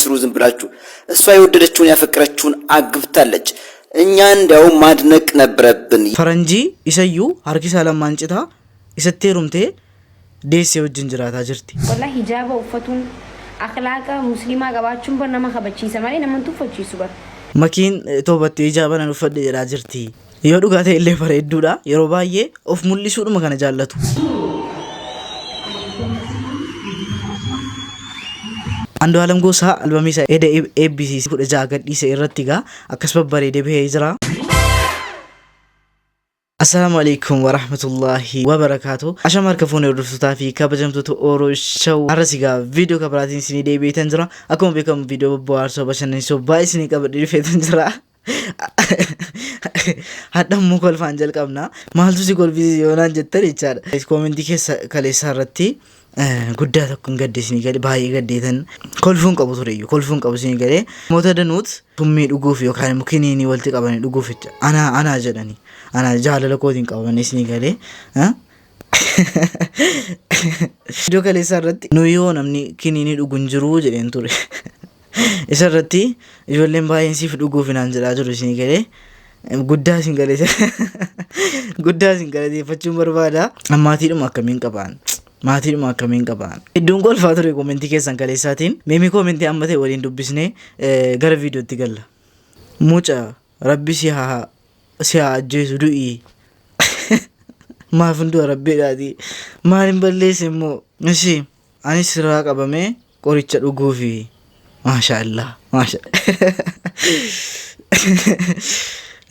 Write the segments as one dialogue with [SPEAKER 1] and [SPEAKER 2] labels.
[SPEAKER 1] ስሩ ዝም ብላችሁ እሷ የወደደችውን ያፈቀረችውን አግብታለች እኛ እንደው ማድነቅ ነበረብን
[SPEAKER 2] ፈረንጂ ይሰዩ አርኪሳ ለማንጭታ ይሰቴሩምቴ ዴስ የወጅን ጅራታ ጅርቲ
[SPEAKER 3] ወላሂ ሂጃብ ወፈቱን አኽላቀ ሙስሊማ ገባችሁን በነማ ከበቺ ሰማይ ነመንቱ ፈቺ ሱበር
[SPEAKER 2] መኪን ቶበቴ ሂጃባን ወፈደ ጅራ ጅርቲ የዱጋቴ ኢሌ ፈረዱዳ የሮባዬ ኦፍ ሙሊሱድ መከነ ጃለቱ አንዱ ዓለም ጎሳ አልበሚሳ ኤደ ኤቢሲ ፉደጃ ገዲሰ ይረቲጋ አከስበበሬ ደበ ይዝራ አሰላሙ አለይኩም ወራህመቱላሂ ወበረካቱ አሸማር ከፎነ ወርፍታፊ ከበጀምቱ ኦሮ ሸው አረሲጋ ቪዲዮ ከብራቲን ሲኒ ደበ ተንዝራ አኮም በከም ቪዲዮ በዋርሶ በሸነኝ ሶ ባይስኒ ከበዲ ፈተንዝራ አዳም ሙኮል ፋንጀል ቀምና ማልቱ ሲኮል ቪዲዮ yonan jettan ichada ኮሜንት ከሌሳረቲ ጉዳይ ተኩን ገደስኒ ገደ ባይ ገደተን ኮልፉን ቀቡ ቱረዩ ኮልፉን ቀቡ ሲኒ ገደ ሞተደኑት ቱሚ ዱጉፍ yokan ሙኪኒኒ ወልቲ ቀበኒ ዱጉፍ አና ጀደኒ አና ጃለለ ኮዲን ቀበኒ ሲኒ ገደ ቪዲዮ ከሌሳረቲ ኖዮ ነምኒ ኪኒኒ ዱጉን ጅሩ ጀደን ቱረ isarratti ijoolleen baay'een siif dhuguuf inaan jedhaa jiru isin galee guddaa isin galateeffachuun barbaada maatiidhuma akkamiin qabaan iddoon golfaa ture koomentii keessan kaleessaatiin meemii koomentii amma ta'e waliin dubbisnee gara viidiyootti galla muca rabbi si haa ajjeesu du'ii maaf hunduu rabbiidhaati maalin balleesse immoo ishi anis sirraa qabamee qoricha dhuguufi ማሻአላህ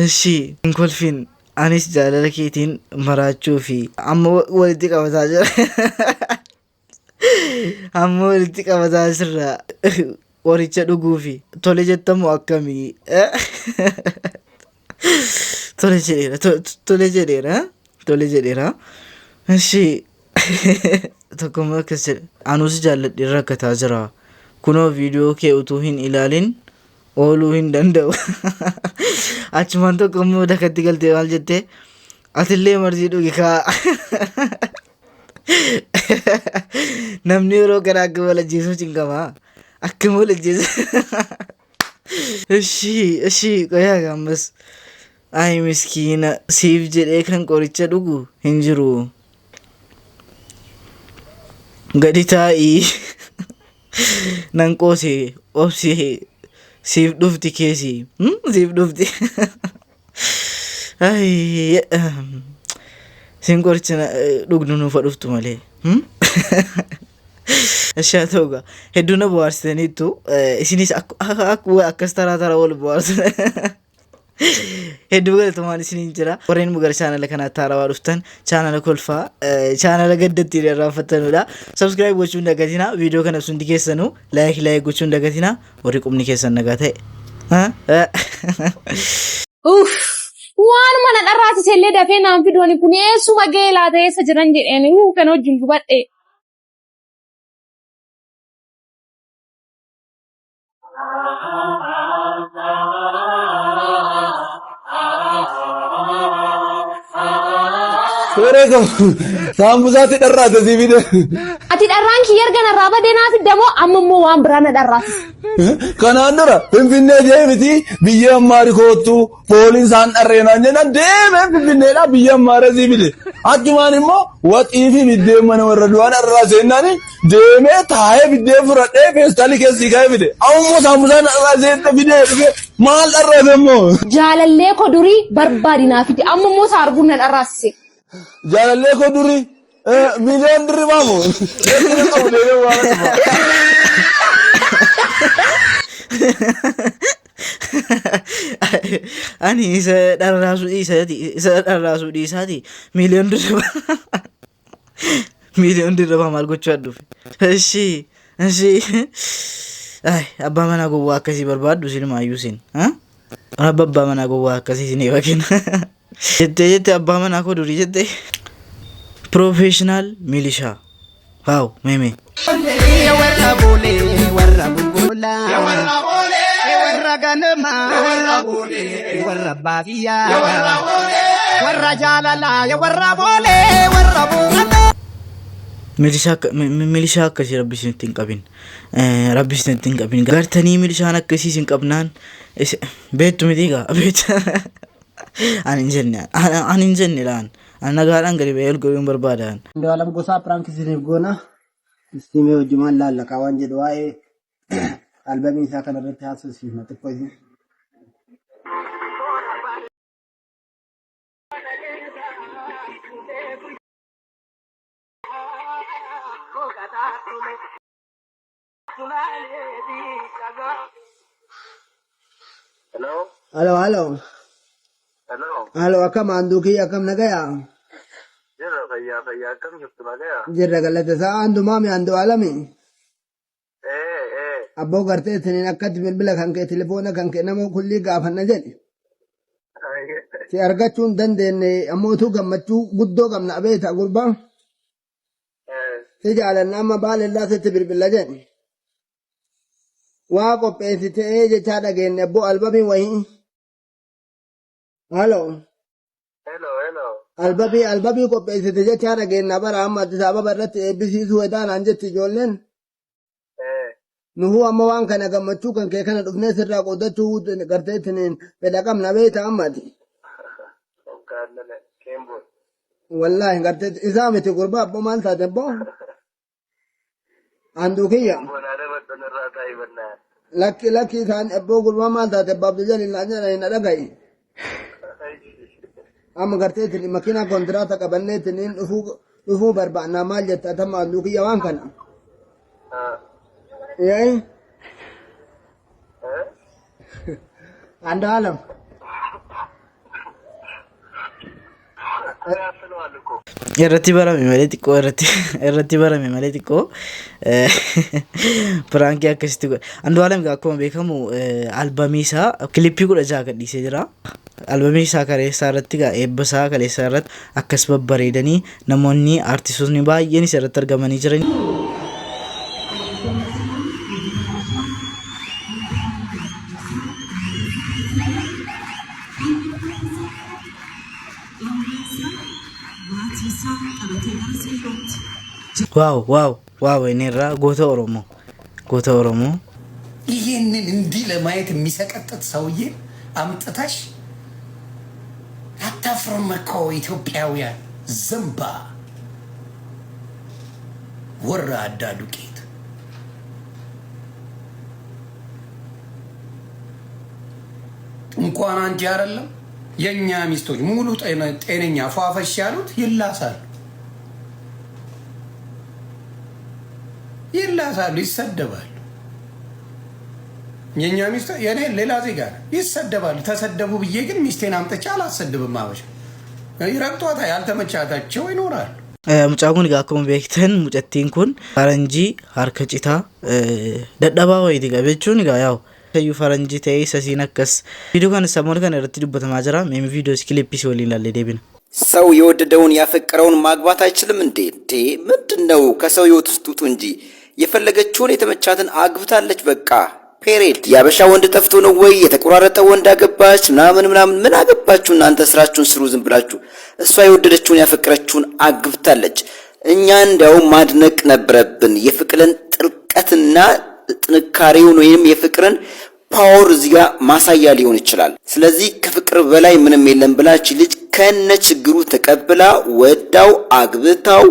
[SPEAKER 2] እሺ እንኮልፊን አኒስ ጃለለኬቲን መራቹፊ አሞ ወልቲ ቀበታ ስራ ወሪቸ ዱጉፊ ቶሌ ጀተሙ አከሚ ቶሌ ጀዴራ እሺ ተቆመ ከሰ አኑስ ጃለ ይረከታ ዝራ ኩኖ ቪዲዮ ከኡቱሂን ኢላሊን ኦሉሂን ደንደው አችማንቶ ቆሞ ደከቲ ገልቴ ዋልጀቴ አትሌ መርዚ ዱጊካ ነምኒ ሮ ገራገ ወለጂሱ ጭንቀማ አክሙ ለጂሱ እሺ ቆያ ጋምስ አይ ምስኪና ሲቭ ጀዴ ከን ቆሪቸ ዱጉ ሂንጅሩ ገዲታይ nanqoose obsee siif dhufti keesi siif dhufti ay sin qoricha dhugnu nuuf dhuftu malee ashaa ta'uga hedduu na bohaarsitaniittu isinis akkas taraa wal bohaarsan hedduu galatumaan isiniin jira warreen mugar chaanala kana taarawaa dhuftan chaanala kolfaa chaanala gaddatti irraanfattanudha subscribe gochuun dagatina viidiyoo kana sun dikeessanu like gochuun dagatina warri qubni keessan nagaa ta'e
[SPEAKER 3] waan mana dharraati sellee dafee naan fidooni kun eessuma geelaa ta'eessa jiran jedheen kan wajjin hubadhe
[SPEAKER 4] Mereka sambusa ti darra ta video.
[SPEAKER 3] Ati darran ki yerga na raba de na fi demo ammo wan brana darra.
[SPEAKER 4] Kana andara pinne je miti biya mari kotu police an arena na de me pinne la biya mara zibide. Ajumani mo what if bidde man warra duan arra senani de me thaye bidde furade festali ke sigai bide. Ammo sambusa na arra zeta bide mal arra demo.
[SPEAKER 3] Jalalle ko duri barbadi na fi ammo sargun na arra se.
[SPEAKER 4] Jalalle ko duri million duri mamu
[SPEAKER 2] ani isa darrasu isati million dirba mal gochu adu እሺ ay abba mana gowa akasi barbadu silma ayusin abba mana gowa akasi sini wakin jette abba mana ko duri jette professional militia wow meme
[SPEAKER 5] ya warra bole warra bulbula ya warra bole warra ganama ya warra bole warra bagiya ya warra bole warra jalala ya warra bole warra bole
[SPEAKER 2] milishaa akkasii rabbi isinitti hin qabin. Rabbi isinitti hin qabin. Gartanii milishaan akkasii isin qabnaan beektu miti egaa beektu. Ani hin jenne laan. Ani nagaadhaan gadi ba'ee olgoyuun barbaadan.
[SPEAKER 5] Andu'aalam Gosaa piraank isiniif goona. Istimee wajjumaan laallaqaa waan jedhu waa'ee albabii isaa kanarratti haasofsiifna xiqqoo isin. Halo, akkam anduuki akkam nagaya? Jirra galata isaa andumaami Andu'aalami. Abboo gartee ittiin akkatti bilbila kan kee telefoona kan kee nama kulli gaafanna jedhe. Si argachuu hin dandeenye ammootuu gammachuu guddoo qabna abeeta gurbaa. Si jaalanna amma baalellaa sitti bilbila jedhe. Waa qopheessitee jechaa dhageenye abboo albamii wayii. Halo. Albabii qopheessite jechaa dhageenye bara amma Addis Ababa irratti eebbisiisuu edaanaan jetti ijoolleen. Nuhu amma waan kana gammachuu kan kee kana dhufnee sirraa qoodachuu gartee ittiin fedha qabna beeta ammati. Wallaahi gartee isaa miti gurbaa abboo maal taate abboo? Anduukiyya. Lakki isaan abboo gurbaa maal taate abbaa Abdul Jalil naan jedhanii na dhaga'i. Amma gartee ittiin makiinaa kontiraata qabannee ittiin dhufuu barbaannaa maal jetta tamma Anduukiyya waan kana. Yai. Andu'aalam.
[SPEAKER 2] Irratti barame malee xiqqoo piraankii akkasitti godhe. Andu'aalam akkuma beekamu albamii isaa kilippii 16 gadhiisee jira. Albamii isaa kaleessaa irratti eebba isaa kaleessaa irratti akkas babbareedanii namoonni aartistoonni baay'een isa irratti argamanii jiran. ዋው እኔራ ጎተ ኦሮሞ
[SPEAKER 6] ይሄንን እንዲህ ለማየት የሚሰቀጥጥ ሰውዬ አምጥተሽ አታፍርም እኮ ኢትዮጵያውያን ዘንባ ወራዳ ዱቄት እንኳን አንቺ አይደለም የኛ ሚስቶች ሙሉ ጤነኛ ፏፈሽ ያሉት ይላሳሉ ይሰደባሉ። የኛ ሚስት የኔ ሌላ ዜጋ ይሰደባሉ። ተሰደቡ ብዬ ግን ሚስቴን አምጥቼ አላሰድብም። አበሻ ይረግጧታ ያልተመቻታቸው ይኖራሉ።
[SPEAKER 2] ሙጫጉን ጋኮም ቤክተን ሙጨቲን ኩን ፈረንጂ ሃርከጭታ ደደባ ወይ ዲጋበቹን ጋ ያው ተዩ ፈረንጂ ተይ ሰሲነከስ ቪዲዮ kan ሰሞን kan ረቲ ዱበት ማጀራ ሜም ቪዲዮ ስክሊፕ ሲወል ይላል ዴቢን
[SPEAKER 1] ሰው የወደደውን ያፈቀረውን ማግባት አይችልም እንዴ? ምንድነው? ከሰው ህይወት ውስጥ ውጡ እንጂ የፈለገችውን የተመቻትን አግብታለች በቃ ፔሬድ። ያበሻ ወንድ ጠፍቶ ነው ወይ የተቆራረጠ ወንድ አገባች ምናምን ምን አገባችሁ እናንተ? ስራችሁን ስሩ ዝም ብላችሁ። እሷ የወደደችውን ያፈቀረችውን አግብታለች። እኛ እንዲያው ማድነቅ ነበረብን የፍቅርን ጥልቀትና ጥንካሬውን ወይንም የፍቅርን ፓወር እዚጋ ማሳያ ሊሆን ይችላል። ስለዚህ ከፍቅር በላይ ምንም የለም ብላች ልጅ ከነ ችግሩ ተቀብላ ወዳው አግብታው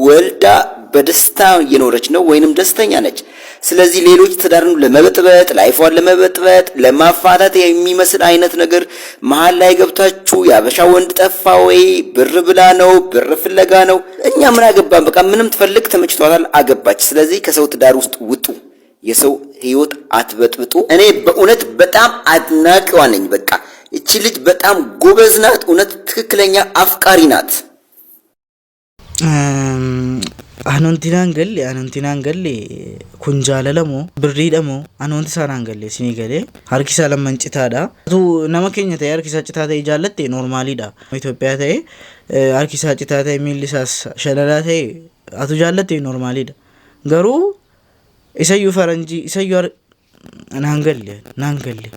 [SPEAKER 1] ወልዳ በደስታ እየኖረች ነው ወይንም ደስተኛ ነች። ስለዚህ ሌሎች ትዳርን ለመበጥበጥ ላይፏን ለመበጥበጥ ለማፋታት የሚመስል አይነት ነገር መሃል ላይ ገብታችሁ ያበሻ ወንድ ጠፋ ወይ ብር ብላ ነው ብር ፍለጋ ነው እኛ ምን አገባን? በቃ ምንም ትፈልግ ተመችቷታል አገባች። ስለዚህ ከሰው ትዳር ውስጥ ውጡ። የሰው ህይወት አትበጥብጡ። እኔ በእውነት በጣም አድናቂዋ ነኝ። በቃ እቺ ልጅ በጣም ጎበዝ ናት። እውነት ትክክለኛ አፍቃሪ ናት።
[SPEAKER 2] አኖንቲናን ገሌ ኩንጃለለሞ ብሪደሞ አኖንቲ ሳናን ገሌ ሲኒ ገሌ harkisa lammancitaadha tu nama keenya ta'e harkisa citaa ta'e jaallatte normaalidha Itoophiyaa ta'e harkisa citaa ta'e miillisaas shalalaa ta'e atu jaallatte normaalidha garuu isayyuu faranjii isayyuu naan galle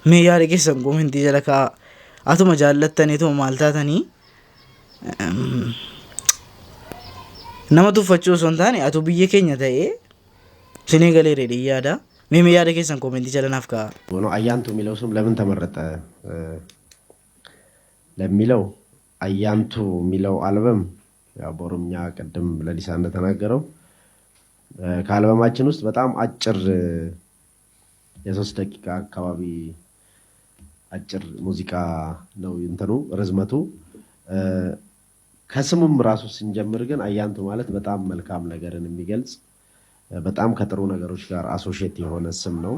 [SPEAKER 2] mee yaada keessan komentii jala kaa atuma jaallattanii tuma maal taatanii nama tuffachuu osoo hin taane atu biyya keenya ta'ee sinii galee reedhi yaada ሜም ያደ ከሰን ኮሜንት ይችላልናፍ ካ
[SPEAKER 7] ሆኖ አያንቱ የሚለው ስም ለምን ተመረጠ ለሚለው አያንቱ የሚለው አልበም ያው በኦሮምኛ ቀደም ለሊሳ እንደተናገረው ከአልበማችን ውስጥ በጣም አጭር የ3 ደቂቃ አካባቢ አጭር ሙዚቃ ነው እንትኑ ርዝመቱ ከስሙም ራሱ ስንጀምር ግን አያንቱ ማለት በጣም መልካም ነገርን የሚገልጽ በጣም ከጥሩ ነገሮች ጋር አሶሺየት የሆነ ስም ነው።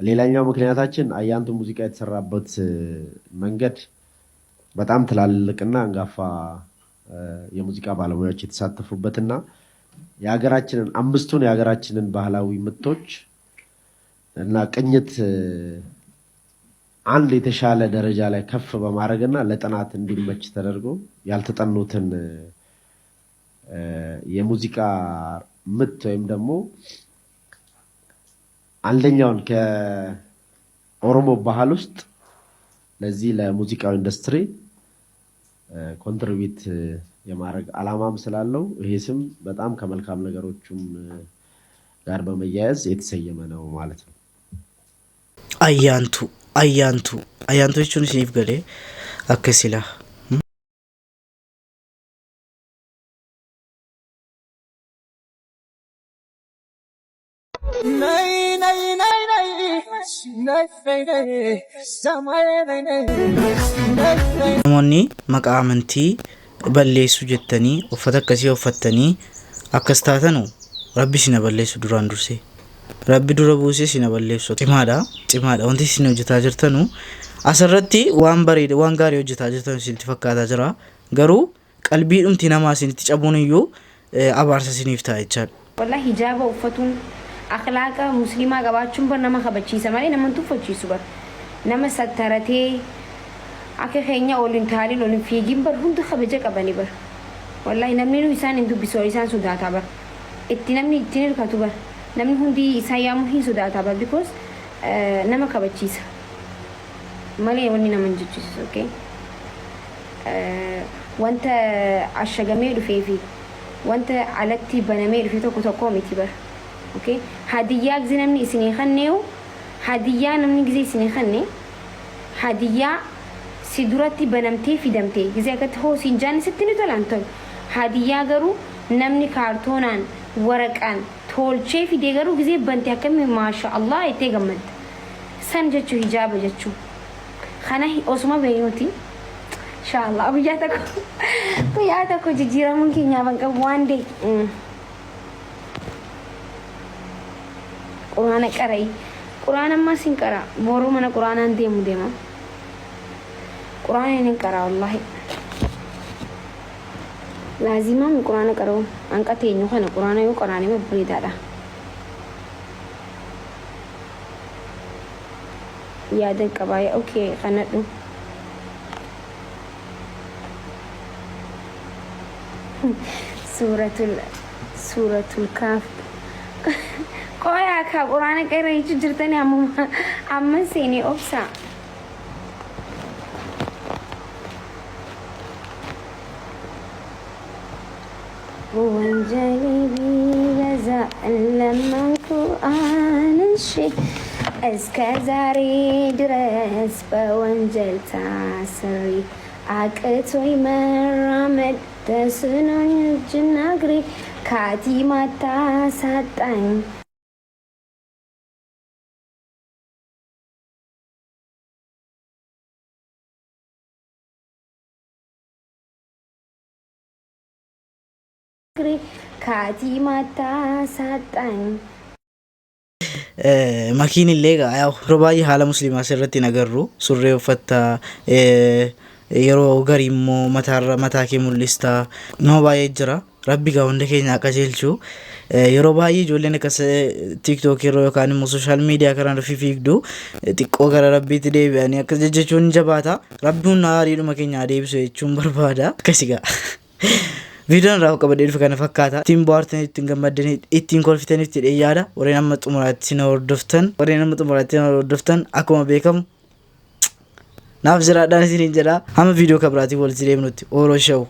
[SPEAKER 7] ሌላኛው ምክንያታችን አያንቱ ሙዚቃ የተሰራበት መንገድ በጣም ትላልቅና አንጋፋ የሙዚቃ ባለሙያዎች የተሳተፉበትና የሀገራችንን አምስቱን የሀገራችንን ባህላዊ ምቶች እና ቅኝት አንድ የተሻለ ደረጃ ላይ ከፍ በማድረግና ለጥናት እንዲመች ተደርጎ ያልተጠኑትን የሙዚቃ ምት ወይም ደግሞ አንደኛውን ከኦሮሞ ባህል ውስጥ ለዚህ ለሙዚቃው ኢንዱስትሪ ኮንትሪቢዩት የማድረግ አላማም ስላለው ይሄ ስም በጣም ከመልካም ነገሮችም ጋር በመያያዝ የተሰየመ ነው ማለት ነው።
[SPEAKER 2] አያንቶቹን ሲኒፍ ገሌ አከሲላ namoonni maqaa amantii balleessuu jettanii uffata akkasii uffattanii akkas taatanu rabbi sina balleessu duraan dursee rabbi dura buusee sina balleessu cimaadha wanti isin hojjetaa jirtanu asirratti waan bareeda waan gaarii hojjetaa jirtanu isinitti fakkaataa jira garuu qalbii dhumti namaa isinitti cabuun iyyuu abaarsa isiniif ta'a jechaadha.
[SPEAKER 8] wallahi hijaaba uffatuun akhlaaqa muslimaa qabaachuun bar nama kabachiisa malee nama tuffachiisu bar nama sattaratee akka keenya olin taaliin olin fiigin bar hundi kabaja qabani bar wallahi namni nu isaan hin dubbisu isaan sodaata bar itti namni ittiin hirkatu bar namni hundi isaan yaamu hin sodaata bar because nama kabachiisa malee wanni nama hin jechisiisu okay wanta ashagamee dhufee fi wanta alatti banamee dhufe tokko miti bar okay hadiyyaa giዜ namni isinii kanneewu hadiyyaa namni giዜ isinii kanne hadiyyaa si duratti banamtee fidamtee giዜ akkatti hoo siin jaanni sitti ni tolaan tolu hadiyyaa garuu namni kaartoonaan waraqaan tolchee fidee garuu giዜ bantee akkami maasha Allah ittee gammadda san jechuu hijaaba jechuu kana osuma beeynuti inshallah guyyaa tokko jijjiiramuun keenya banqabu waan dee quraana qaray quraana amma sin qara boroo mana quraanaan deema quraana hin qara wallahi laazima quraana qaroo anqateenyu kana quraana yoo qaraani mabreedaadha yaadan qabaaya okay kanadhu suratul kaaf qoya ka quraana qaray jirtani amma seeni obsa wanjali bi gaza lamanku anshi እስከዛሬ ድረስ በወንጀል ታስሬ አቅቶኝ መራመድ ተስኖኝ እጅና እግሬ ካቲማታ ሳጣኝ ካቲማታ ሳጣኝ
[SPEAKER 2] makiin illee yeroo baay'ee haala musliimaa asirratti nagarru surree uffatta yeroo garii immoo mataa kee mul'ista nama baay'ee jira rabbi gaa hunda keenya akka jeelchu yeroo baay'ee ijoolleen akkas tiktok yeroo yookaan immoo sooshaal miidiyaa kanaan fiigdu xiqqoo gara rabbiitti deebi'anii akkas jechuun jabaata rabbi hunda hariidhuma keenya deebisu jechuun barbaada akkasigaa videoon raawwa qabadee dhufe kana fakkaata ittiin bohaartanii ittiin gammaddanii ittiin kolfitanii itti dheeyyaadha warreen amma xumuraatti na hordoftan akkuma beekamu naaf jiraadhaan isiniin jedha hamma viidiyoo kabiraatiif walitti deemnutti ooloo sha'u